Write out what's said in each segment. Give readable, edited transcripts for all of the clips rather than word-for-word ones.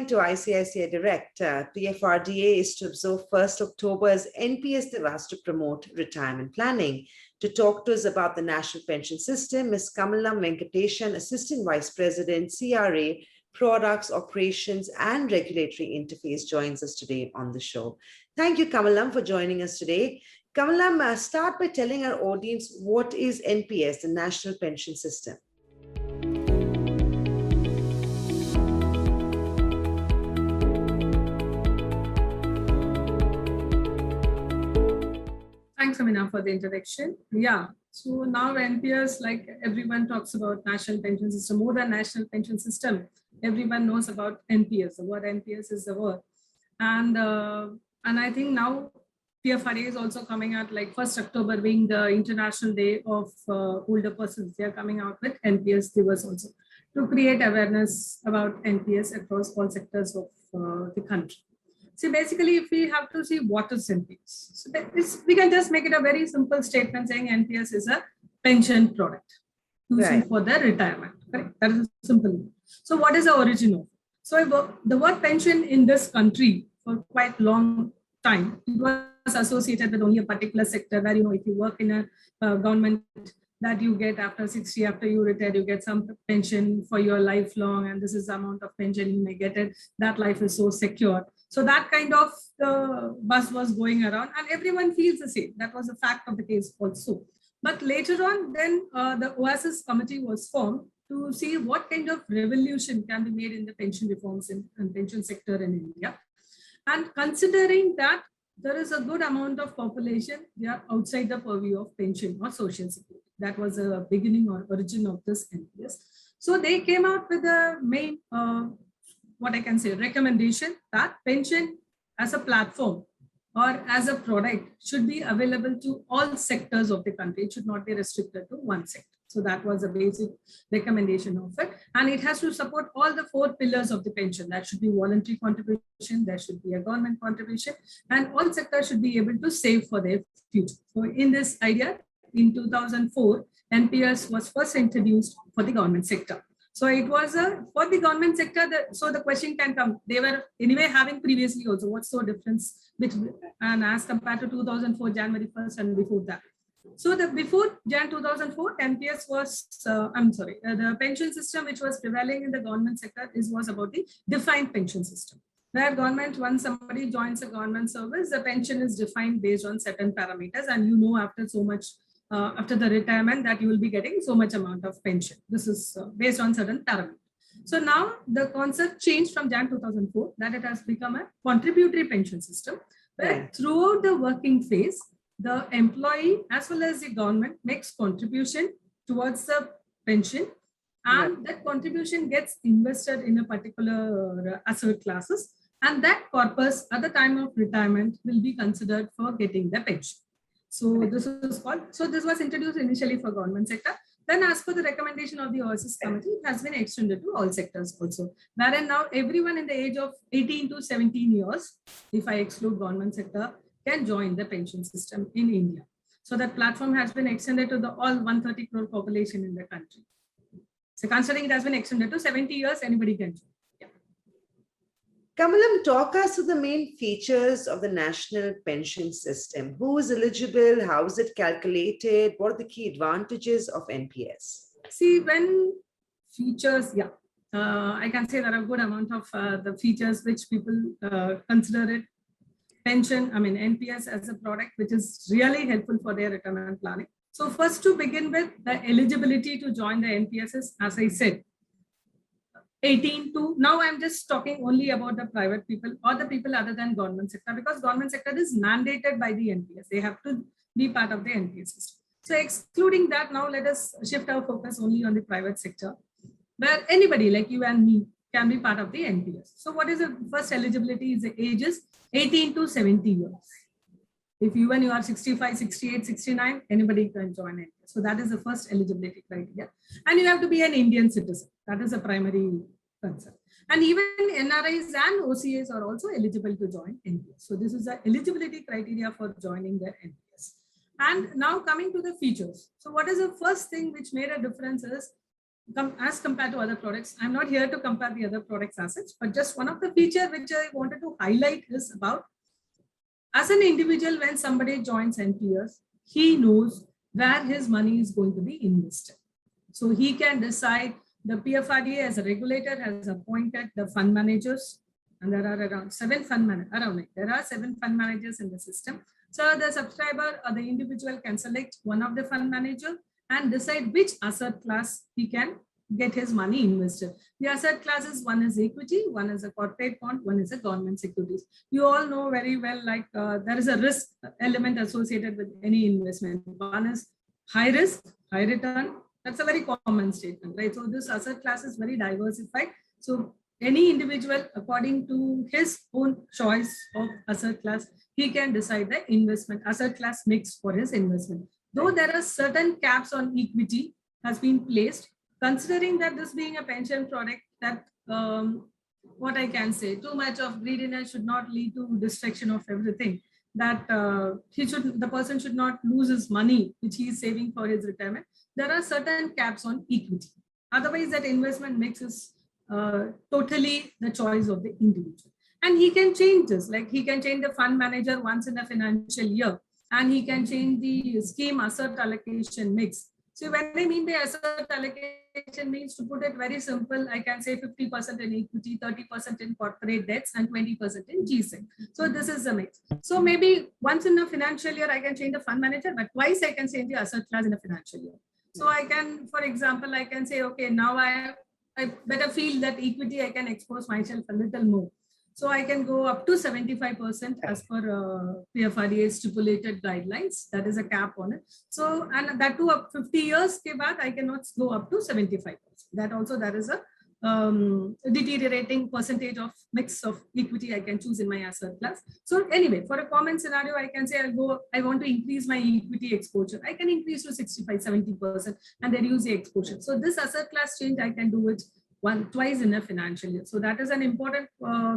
to ICICI Direct. PFRDA is to observe 1st October as NPS Divas to promote retirement planning. To talk to us about the National Pension System, Ms. Kamalam Venkateshan, Assistant Vice President, CRA, Products, Operations and Regulatory Interface, joins us today on the show. Thank you, Kamalam, for joining us today. Kamalam, start by telling our audience what is NPS, the National Pension System. Thanks, Amina, for the introduction. Yeah, so now NPS, like everyone talks about National Pension System, more than National Pension System, everyone knows about NPS. The word NPS is the word. And I think now PFRDA is also coming out, like 1st October being the International Day of Older Persons. They are coming out with NPS Divas also to create awareness about NPS across all sectors of the country. See, basically, if we have to see what is NPS, so we can just make it a very simple statement saying NPS is a pension product used for the retirement. Correct? That is simple. So what is the origin of it? So the word pension in this country for quite long time, it was associated with only a particular sector where, if you work in a government that you get after 60, after you retire, you get some pension for your lifelong, and this is the amount of pension you may get it. That life is so secure. So that kind of buzz was going around and everyone feels the same. That was a fact of the case also. But later on, then the OASIS committee was formed to see what kind of revolution can be made in the pension reforms and pension sector in India. And considering that there is a good amount of population, they are outside the purview of pension or social security. That was a beginning or origin of this NPS. So they came out with the main what I can say, recommendation that pension as a platform or as a product should be available to all sectors of the country. It should not be restricted to one sector. So that was a basic recommendation of it. And it has to support all the 4 pillars of the pension. That should be voluntary contribution, there should be a government contribution, and all sectors should be able to save for their future. So in this idea, in 2004, NPS was first introduced for the government sector. So it was for the government sector. So the question can come. They were anyway having previously also. What's the difference between and as compared to 2004 January 1st and before that? So the before Jan 2004, NPS was the pension system which was prevailing in the government sector was about the defined pension system. Where government, once somebody joins a government service, the pension is defined based on certain parameters, and after so much. After the retirement that you will be getting so much amount of pension. This is based on certain parameters. So now the concept changed from Jan 2004 that it has become a contributory pension system where throughout the working phase, the employee as well as the government makes contribution towards the pension, and that contribution gets invested in a particular asset classes, and that corpus at the time of retirement will be considered for getting the pension. So this is called, so this was introduced initially for government sector. Then as per the recommendation of the OASIS committee, it has been extended to all sectors also. Wherein now everyone in the age of 18 to 17 years, if I exclude government sector, can join the pension system in India. So that platform has been extended to the all 130 crore population in the country. So considering it has been extended to 70 years, anybody can join. Kamalam, talk us through the main features of the National Pension System. Who is eligible? How is it calculated? What are the key advantages of NPS? See, when features, I can say there are a good amount of the features which people consider it. Pension, NPS as a product which is really helpful for their retirement planning. So first, to begin with, the eligibility to join the NPS is, as I said, 18 to, now I'm just talking only about the private people or the people other than government sector, because government sector is mandated by the NPS. They have to be part of the NPS system. So excluding that, now let us shift our focus only on the private sector, where anybody like you and me can be part of the NPS. So what is the first eligibility is the ages 18 to 70 years. If you are 65, 68, 69, anybody can join NPS. So that is the first eligibility criteria. And you have to be an Indian citizen. That is a primary concern. And even NRIs and OCAs are also eligible to join NPS. So this is the eligibility criteria for joining the NPS. And now coming to the features. So what is the first thing which made a difference is as compared to other products. I'm not here to compare the other products as such, but just one of the features which I wanted to highlight is about, as an individual, when somebody joins NPS, he knows where his money is going to be invested. So he can decide. The PFRDA as a regulator has appointed the fund managers, and there are around 7 fund managers. There are 7 fund managers in the system. So the subscriber or the individual can select one of the fund manager and decide which asset class he can get his money invested. The asset classes, one is equity, one is a corporate bond, one is a government securities. You all know very well, like there is a risk element associated with any investment. One is high risk, high return. That's a very common statement, right? So this asset class is very diversified. So any individual, according to his own choice of asset class, he can decide the investment asset class mix for his investment. Though there are certain caps on equity has been placed, considering that this being a pension product, that what I can say, too much of greediness should not lead to destruction of everything. That the person should not lose his money which he is saving for his retirement. There are certain caps on equity. Otherwise, that investment mix is totally the choice of the individual. And he can change this, like he can change the fund manager once in a financial year, and he can change the scheme asset allocation mix. So when I mean by asset allocation means, to put it very simple, I can say 50% in equity, 30% in corporate debts, and 20% in GSEC. So this is the mix. So maybe once in a financial year, I can change the fund manager, but twice I can change the asset class in a financial year. So I can, for example, I can say, okay, now I better feel that equity, I can expose myself a little more. So I can go up to 75% as per PFRDA stipulated guidelines. That is a cap on it. So, and that too, up 50 years ke baad, I cannot go up to 75%. That also, there is a deteriorating percentage of mix of equity I can choose in my asset class. So anyway, for a common scenario, I can say I want to increase my equity exposure. I can increase to 65-70% and reduce the exposure. So this asset class change, I can do it twice in a financial year. So that is an important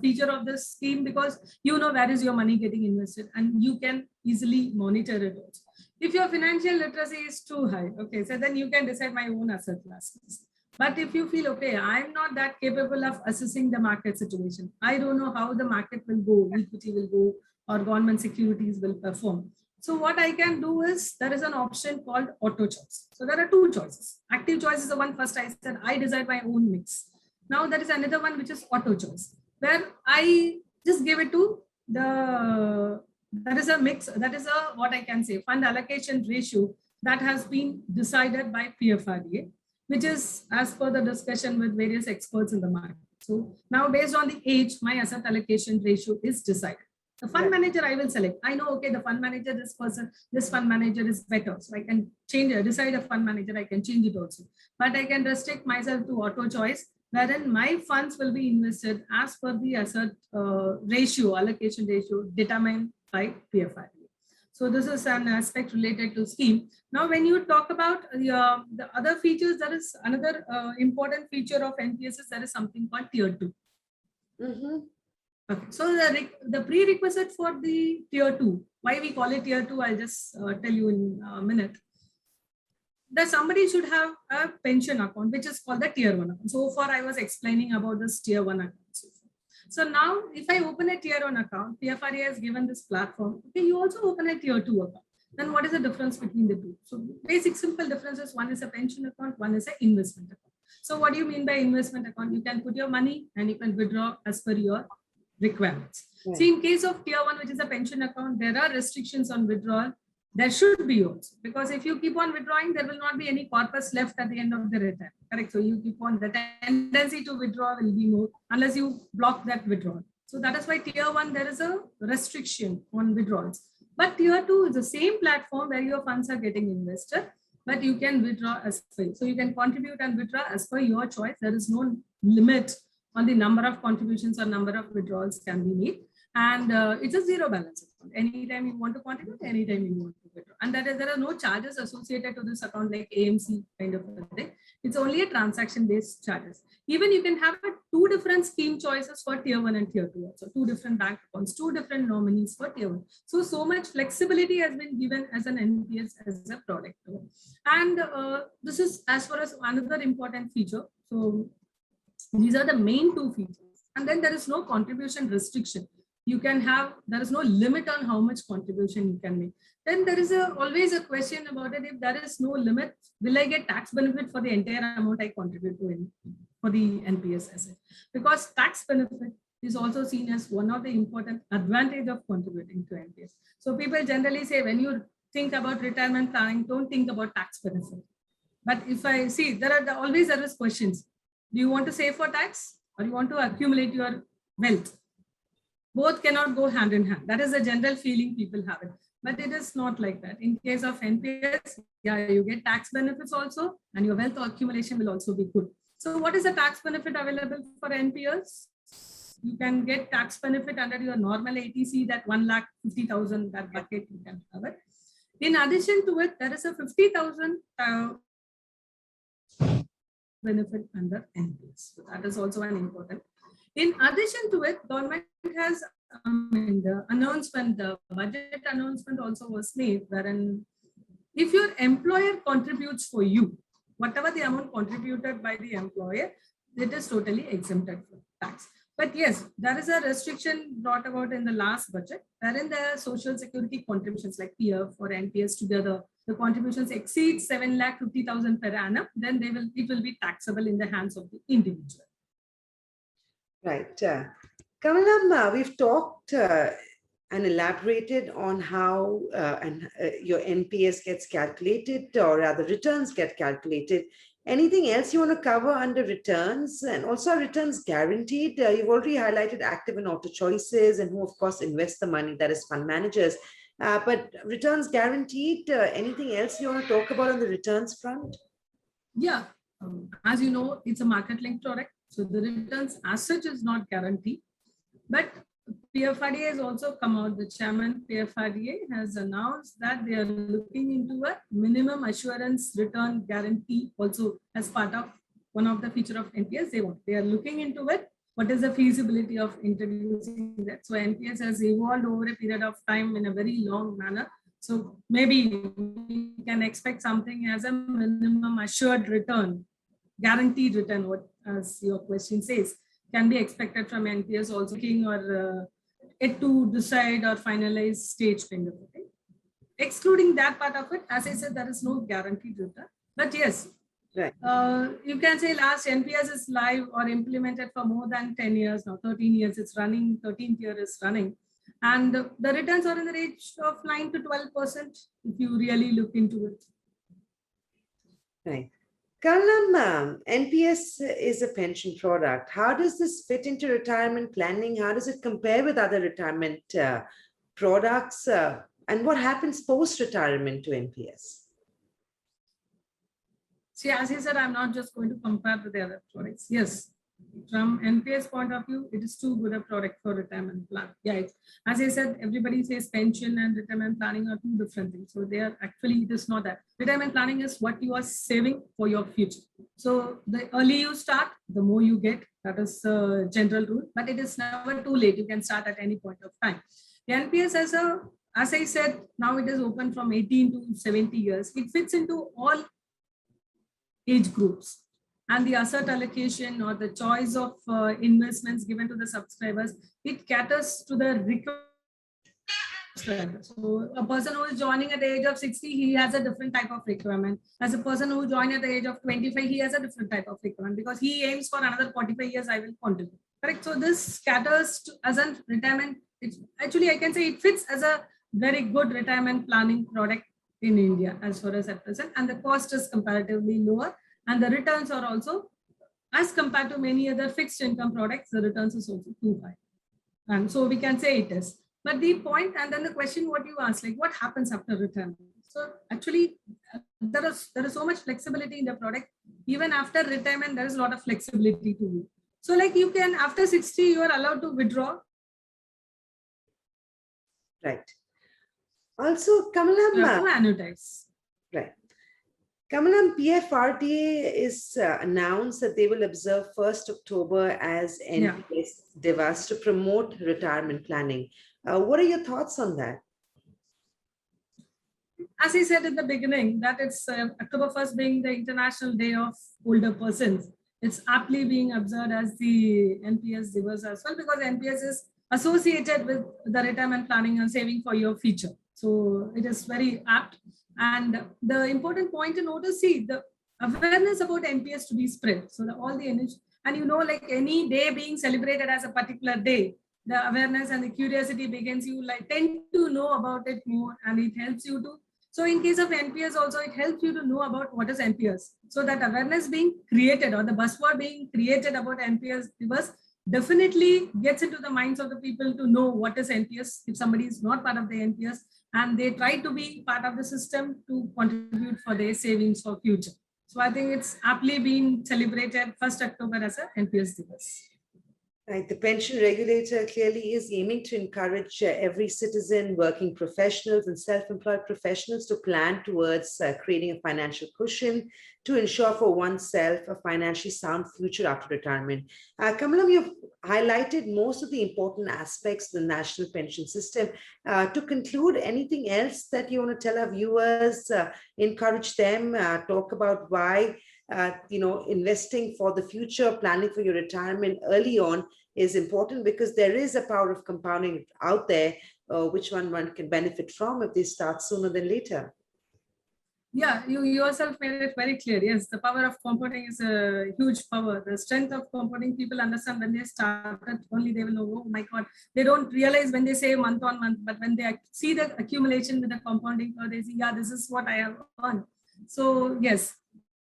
feature of this scheme, because you know where is your money getting invested and you can easily monitor it also. If your financial literacy is too high, okay, so then you can decide my own asset classes. But if you feel, okay, I'm not that capable of assessing the market situation, I don't know how the market will go, equity will go, or government securities will perform. So what I can do is, there is an option called auto choice. So there are 2 choices. Active choice is the one first I said, I decide my own mix. Now there is another one which is auto choice, where I just give it to that is a mix, that is a, what I can say, fund allocation ratio that has been decided by PFRDA, which is as per the discussion with various experts in the market. So now based on the age, my asset allocation ratio is decided. The fund manager I will select. I know, okay, the fund manager, this person, this fund manager is better. So I can change it, decide a fund manager, I can change it also. But I can restrict myself to auto choice, wherein my funds will be invested as per the asset ratio, allocation ratio determined by PFRDA. So this is an aspect related to scheme. Now, when you talk about the other features, there is another important feature of NPS, there is something called tier 2. Mm-hmm. Okay, so the prerequisite for the tier 2, why we call it tier 2, I'll just tell you in a minute. That somebody should have a pension account, which is called the tier 1 account. So far, I was explaining about this tier 1 account. So now, if I open a tier 1 account, PFRDA has given this platform. Okay, you also open a tier 2 account. Then what is the difference between the two? So basic simple differences: one is a pension account, one is an investment account. So what do you mean by investment account? You can put your money and you can withdraw as per your requirements. Right. See, in case of tier 1, which is a pension account, there are restrictions on withdrawal. There should be also, because if you keep on withdrawing, there will not be any corpus left at the end of the retirement. Correct. So you keep on, the tendency to withdraw will be more unless you block that withdrawal. So that is why tier 1, there is a restriction on withdrawals. But tier 2 is the same platform where your funds are getting invested, but you can withdraw as per. So you can contribute and withdraw as per your choice. There is no limit on the number of contributions or number of withdrawals can be made. And it's a zero balance account. Anytime you want to contribute, anytime you want to withdraw. And that is, there are no charges associated to this account like AMC kind of a thing. It's only a transaction-based charges. Even you can have two different scheme choices for tier 1 and tier 2. So two different bank accounts, two different nominees for tier 1. So much flexibility has been given as an NPS as a product. And this is as far as another important feature. So these are the main two features. And then there is no contribution restriction. You can have, there is no limit on how much contribution you can make. Then there is always a question about it. If there is no limit, will I get tax benefit for the entire amount I contribute to for the NPS asset? Because tax benefit is also seen as one of the important advantage of contributing to NPS. So people generally say, when you think about retirement planning, don't think about tax benefit. But if I see, there are always questions. Do you want to save for tax or you want to accumulate your wealth? Both cannot go hand in hand. That is the general feeling people have it. But it is not like that. In case of NPS, yeah, you get tax benefits also, and your wealth accumulation will also be good. So what is the tax benefit available for NPS? You can get tax benefit under your normal ATC, that 1,50,000, that bucket you can have it. In addition to it, there is a 50,000 benefit under NPS. So that is also an important. In addition to it, government has the announcement, the budget announcement also was made, wherein if your employer contributes for you, whatever the amount contributed by the employer, it is totally exempted from tax. But yes, there is a restriction brought about in the last budget, wherein the social security contributions like PF or NPS together, the contributions exceed 7,50,000 per annum, then it will be taxable in the hands of the individual. Right. Kamalam, we've talked and elaborated on how your NPS gets calculated, or rather returns get calculated. Anything else you want to cover under returns? And also, are returns guaranteed? You've already highlighted active and auto choices and who, of course, invest the money, that is fund managers. But returns guaranteed? Anything else you want to talk about on the returns front? Yeah. As you know, it's a market-linked product. So the returns as such is not guaranteed. But PFRDA has also come out, the chairman PFRDA has announced that they are looking into a minimum assurance return guarantee also as part of one of the feature of NPS. They are looking into it. What is the feasibility of introducing that? So NPS has evolved over a period of time in a very long manner. So maybe we can expect something as a minimum assured return, guaranteed return, what as your question says, can be expected from NPS also or it to decide or finalize stage kind of thing. Excluding that part of it, as I said, there is no guaranteed return. But yes, right. You can say last NPS is live or implemented for more than 10 years now, 13 years it's running, 13th year is running. And the returns are in the range of 9 to 12% if you really look into it. Right. Kamalam, NPS is a pension product. How does this fit into retirement planning? How does it compare with other retirement products? And what happens post-retirement to NPS? See, as I said, I'm not just going to compare with the other products. Yes, from NPS point of view, it is too good a product for retirement plan. Yeah, as I said, everybody says pension and retirement planning are two different things. So they are actually, it is not that. Retirement planning is what you are saving for your future. So the early you start, the more you get. That is the general rule, but it is never too late. You can start at any point of time. The NPS as I said, now it is open from 18 to 70 years. It fits into all age groups. And the asset allocation or the choice of investments given to the subscribers, it caters to the requirement. So a person who is joining at the age of 60, he has a different type of requirement. As a person who joined at the age of 25, he has a different type of requirement because he aims for another 45 years, I will contribute. Correct. So this caters to, as a retirement, it's actually, I can say it fits as a very good retirement planning product in India as far as at present. And the cost is comparatively lower. And the returns are also, as compared to many other fixed income products, the returns is also too high. And so we can say it is. But the point, and then the question what you asked, like what happens after retirement? So actually, there is so much flexibility in the product. Even after retirement, there is a lot of flexibility to you. So like you can, after 60, you are allowed to withdraw Right. Also, You Kamalam, have to annuitize. right. Kamalam, PFRDA is announced that they will observe 1st October as Yeah. NPS Divas to promote retirement planning. What are your thoughts on that? As I said in the beginning, that it's October 1st being the International Day of Older Persons. It's aptly being observed as the NPS Divas as well, because NPS is associated with the retirement planning and saving for your future. So it is very apt. And the important point to notice, see, the awareness about NPS to be spread. So all the energy, and like any day being celebrated as a particular day, the awareness and the curiosity begins. You like tend to know about it more, and it helps you to. So in case of NPS also, it helps you to know about what is NPS. So that awareness being created, or the buzzword being created about NPS Divas definitely gets into the minds of the people to know what is NPS if somebody is not part of the NPS, and they try to be part of the system to contribute for their savings for future. So I think it's aptly been celebrated 1st October as a NPS Divas. Right. The pension regulator clearly is aiming to encourage every citizen, working professionals and self-employed professionals to plan towards creating a financial cushion to ensure for oneself a financially sound future after retirement. Kamalam, you've highlighted most of the important aspects of the national pension system. To conclude, anything else that you want to tell our viewers, encourage them, talk about why investing for the future, planning for your retirement early on is important, because there is a power of compounding out there, which one can benefit from if they start sooner than later. Yeah, you yourself made it very clear. Yes, the power of compounding is a huge power. The strength of compounding, people understand when they started, only they will know, oh my God. They don't realize when they say month on month, but when they see the accumulation with the compounding, they see, yeah, this is what I have earned. So yes,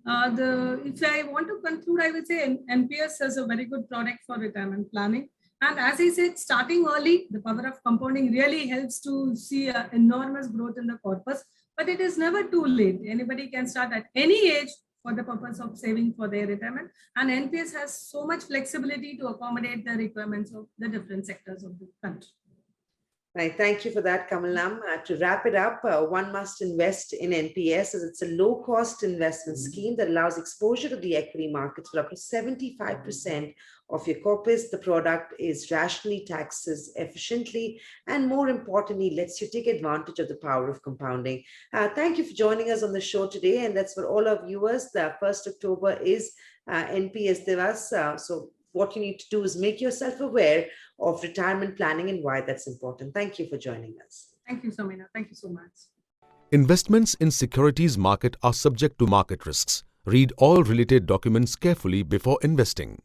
if I want to conclude, I will say NPS is a very good product for retirement planning. And as I said, starting early, the power of compounding really helps to see an enormous growth in the corpus. But it is never too late. Anybody can start at any age for the purpose of saving for their retirement. And NPS has so much flexibility to accommodate the requirements of the different sectors of the country. Right. Thank you for that, Kamalam. To wrap it up, one must invest in NPS as it's a low-cost investment scheme that allows exposure to the equity markets for up to 75% of your corpus. The product is rationally taxes efficiently, and more importantly, lets you take advantage of the power of compounding. Thank you for joining us on the show today, and that's for all our viewers. The 1st October is NPS Divas. So what you need to do is make yourself aware of retirement planning and why that's important. Thank you for joining us. Thank you, Samina. Thank you so much. Investments in securities market are subject to market risks. Read all related documents carefully before investing.